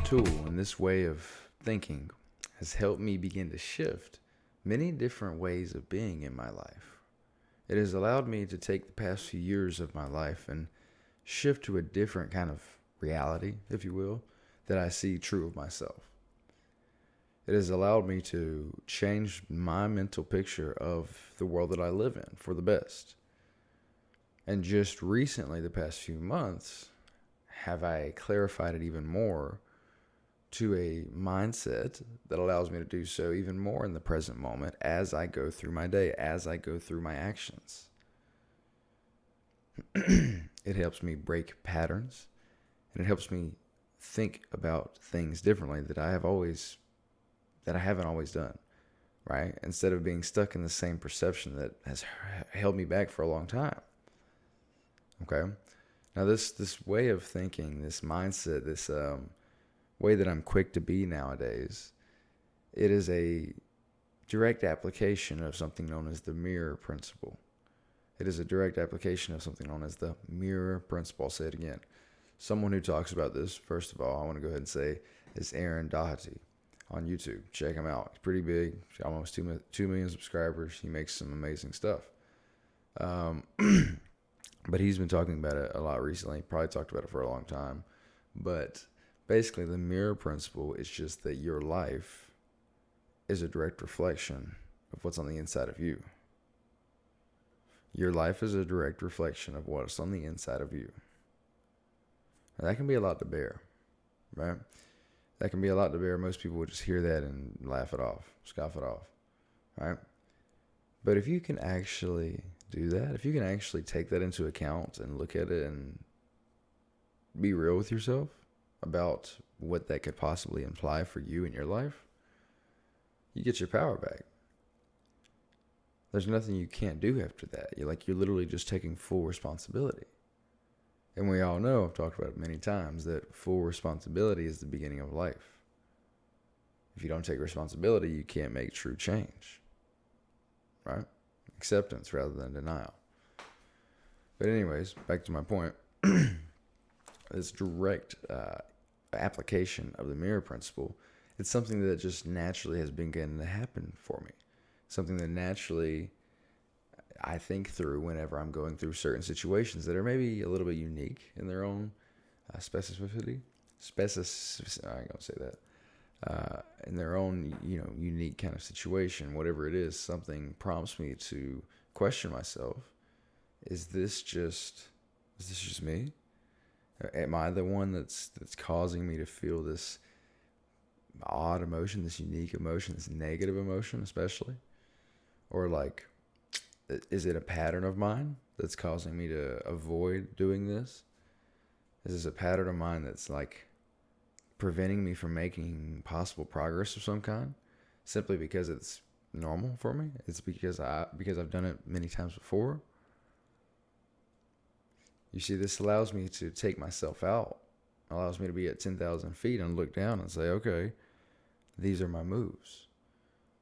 tool and this way of thinking has helped me begin to shift many different ways of being in my life. It has allowed me to take the past few years of my life and shift to a different kind of reality, if you will, that I see true of myself. It has allowed me to change my mental picture of the world that I live in for the best. And just recently, the past few months, have I clarified it even more to a mindset that allows me to do so even more in the present moment as I go through my day, as I go through my actions. It helps me break patterns, and it helps me think about things differently that I haven't always done, right? Instead of being stuck in the same perception that has held me back for a long time. Okay? Now this way of thinking, this mindset, this way that I'm quick to be nowadays, it is a direct application of something known as the mirror principle. It is a direct application of something known as the mirror principle. I'll say it again. Someone who talks about this, first of all, I want to go ahead and say, is Aaron Doherty on YouTube. Check him out. He's pretty big. He's almost 2 million subscribers. He makes some amazing stuff. But he's been talking about it a lot recently. Probably talked about it for a long time. But basically, the mirror principle is just that your life is a direct reflection of what's on the inside of you. Your life is a direct reflection of what's on the inside of you. And that can be a lot to bear, right? That can be a lot to bear. Most people would just hear that and laugh it off, scoff it off, right? But if you can actually do that, if you can actually take that into account and look at it and be real with yourself about what that could possibly imply for you in your life, you get your power back. There's nothing you can't do after that. You're literally just taking full responsibility. And we all know, I've talked about it many times, that full responsibility is the beginning of life. If you don't take responsibility, you can't make true change. Right? Acceptance rather than denial. But anyways, back to my point. This direct application of the mirror principle, it's something that just naturally has begun to happen for me. Something that naturally I think through whenever I'm going through certain situations that are maybe a little bit unique in their own specificity. I ain't gonna say that. In their own, unique kind of situation, whatever it is, something prompts me to question myself. Is this just me? Am I the one that's causing me to feel this odd emotion, this unique emotion, this negative emotion, especially? Or is it a pattern of mine that's causing me to avoid doing this? Is this a pattern of mine that's preventing me from making possible progress of some kind simply because it's normal for me? It's because I've done it many times before. You see, this allows me to take myself out, allows me to be at 10,000 feet and look down and say, okay, these are my moves.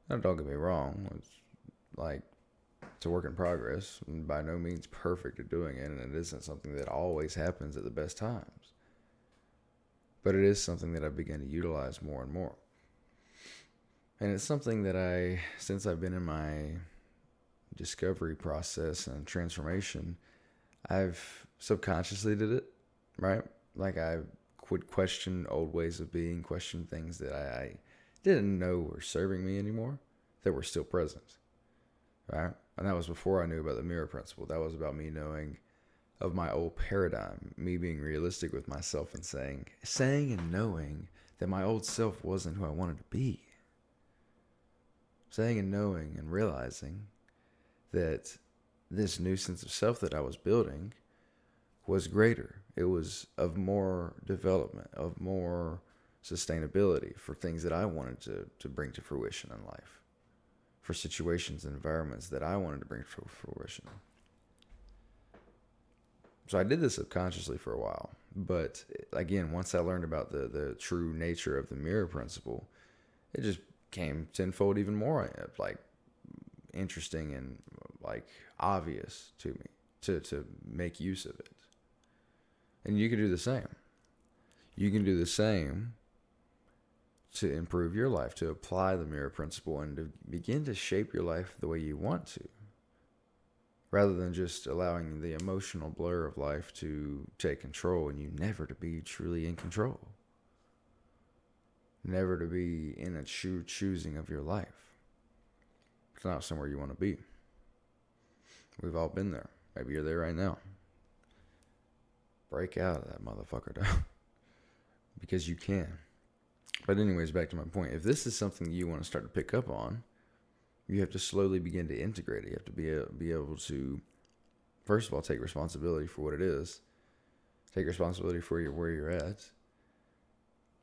Now, don't get me wrong. It's a work in progress, and by no means perfect at doing it, and it isn't something that always happens at the best times. But it is something that I've begun to utilize more and more. And it's something that since I've been in my discovery process and transformation, I've subconsciously did it, right? I would question old ways of being, question things that I didn't know were serving me anymore, that were still present, right? And that was before I knew about the mirror principle. That was about me knowing of my old paradigm, me being realistic with myself and saying and knowing that my old self wasn't who I wanted to be. Saying and knowing and realizing that this new sense of self that I was building was greater. It was of more development, of more sustainability for things that I wanted to bring to fruition in life, for situations and environments that I wanted to bring to fruition. So I did this subconsciously for a while. But again, once I learned about the true nature of the mirror principle, it just came tenfold even more interesting and obvious to me to make use of it. And you can do the same. You can do the same to improve your life, to apply the mirror principle and to begin to shape your life the way you want to, rather than just allowing the emotional blur of life to take control and you never to be truly in control. Never to be in a true choosing of your life. It's not somewhere you want to be. We've all been there. Maybe you're there right now. Break out of that motherfucker down. Because you can. But anyways, back to my point. If this is something you want to start to pick up on, you have to slowly begin to integrate it. You have to be able to, first of all, take responsibility for what it is. Take responsibility for where you're at.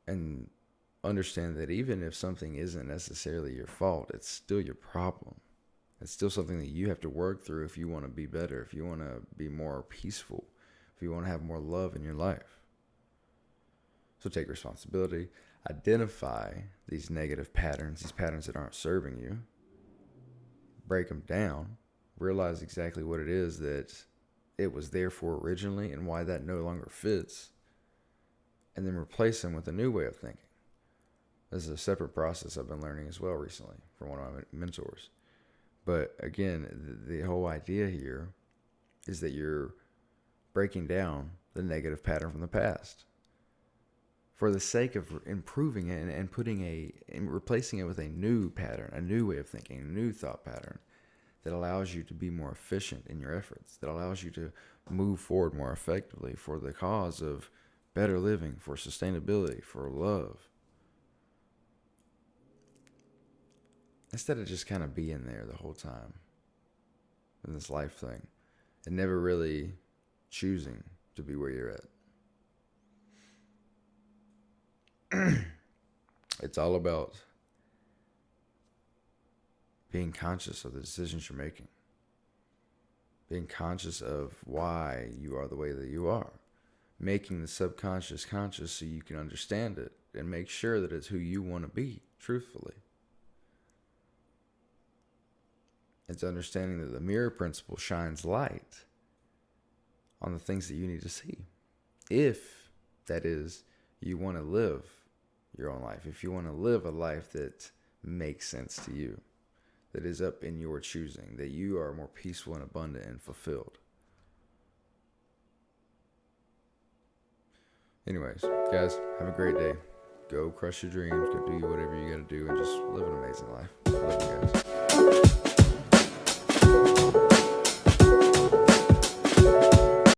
And understand that even if something isn't necessarily your fault, it's still your problem. It's still something that you have to work through if you want to be better, if you want to be more peaceful, if you want to have more love in your life. So take responsibility. Identify these negative patterns, these patterns that aren't serving you. Break them down. Realize exactly what it is that it was there for originally and why that no longer fits. And then replace them with a new way of thinking. This is a separate process I've been learning as well recently from one of my mentors. But again, the whole idea here is that you're breaking down the negative pattern from the past for the sake of improving it and replacing it with a new pattern, a new way of thinking, a new thought pattern that allows you to be more efficient in your efforts, that allows you to move forward more effectively for the cause of better living, for sustainability, for love. Instead of just kind of being there the whole time in this life thing and never really choosing to be where you're at. It's all about being conscious of the decisions you're making. Being conscious of why you are the way that you are. Making the subconscious conscious so you can understand it and make sure that it's who you want to be, truthfully. It's understanding that the mirror principle shines light on the things that you need to see. If, that is, you want to live your own life. If you want to live a life that makes sense to you, that is up in your choosing, that you are more peaceful and abundant and fulfilled. Anyways, guys, have a great day. Go crush your dreams. Go do whatever you got to do and just live an amazing life. I love you guys.